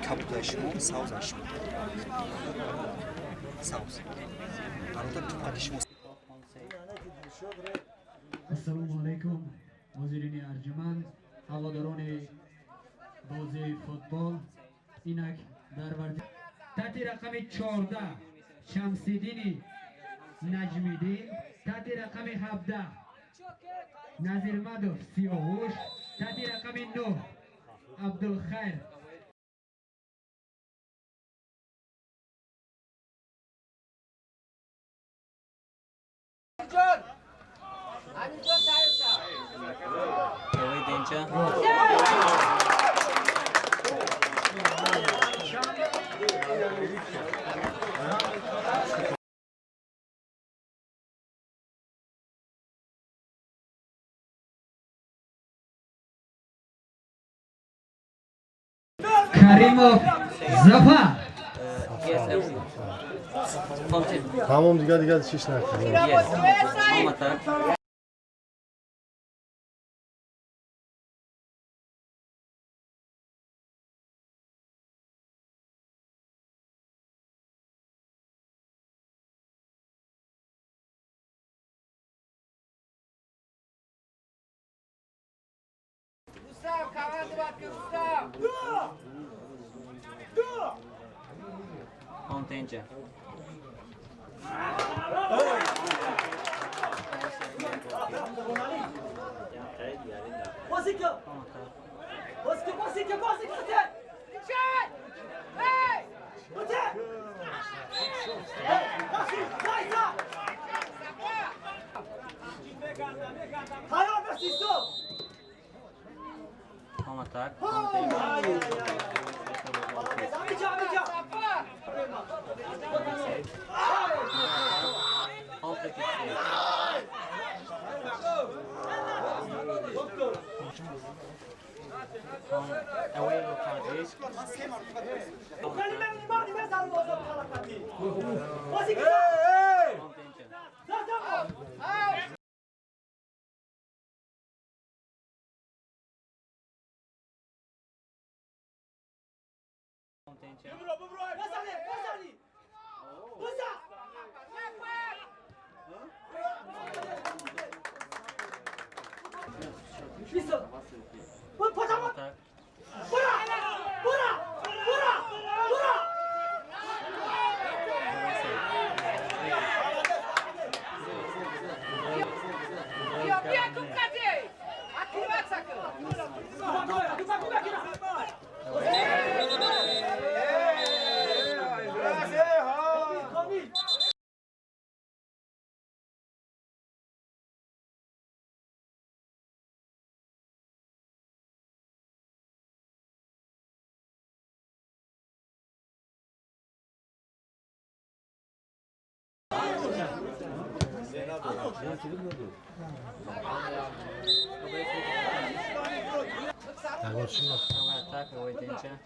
کبوتر شما ساوز شما ساوز برادر تو پادی شما السلام علیکم حاضرین ارجمند هواداران بازی فوتبال اینک در ورزش تحت رقم 14 شمس‌الدین نجمیدین تحت رقم 17 نظیرمدov سیاوش تحت رقم 9 عبدالخیر کریموف زفر تمام دیگه چیش نکنیم Contente. Como ataque? Away look at this. Ataque, 80.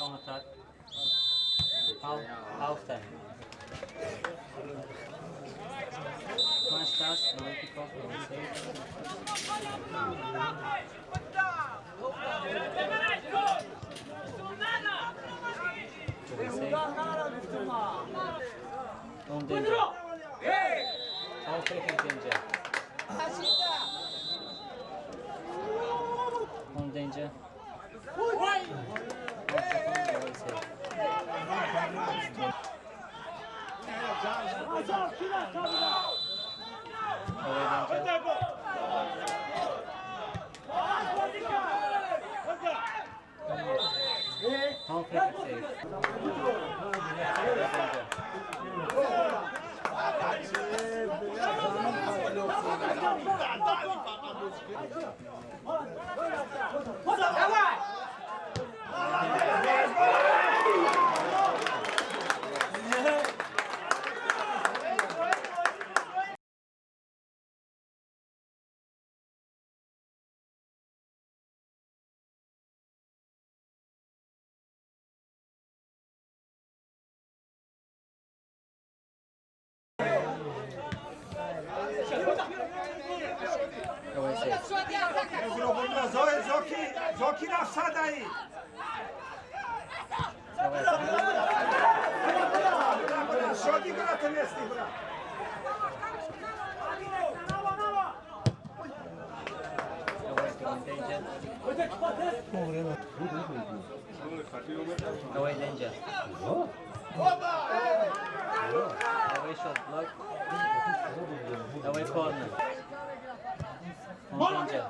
On attack. Half time. Come on, Stas. No way kick off. No way save. No way save. On danger. All taking danger. On danger. Zoki na wsadaj! Środnik na ten jest, bra. Away danger. Away shot block. Away corner. On danger.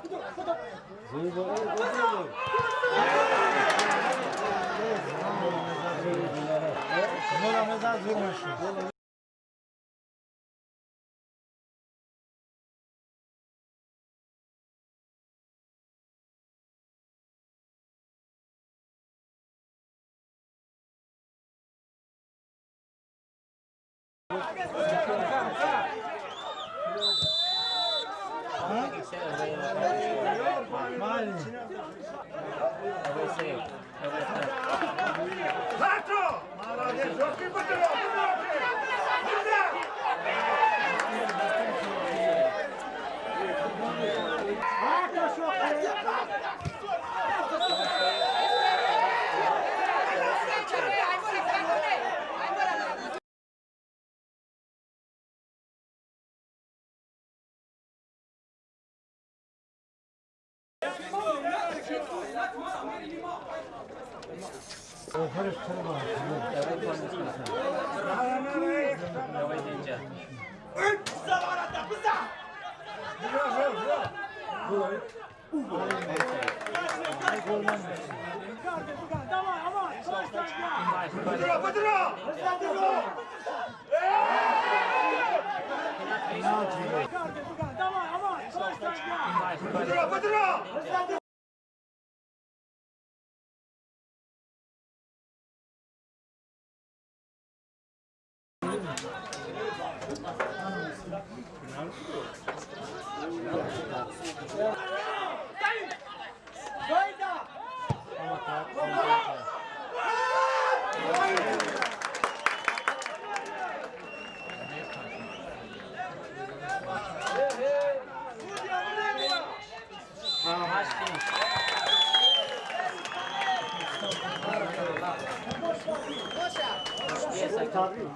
Away save. Away attack. Patrz! Молодец, Zoki, podzielał! Away corner. Away danger. Podzielał! Podzielał! Yes, I can.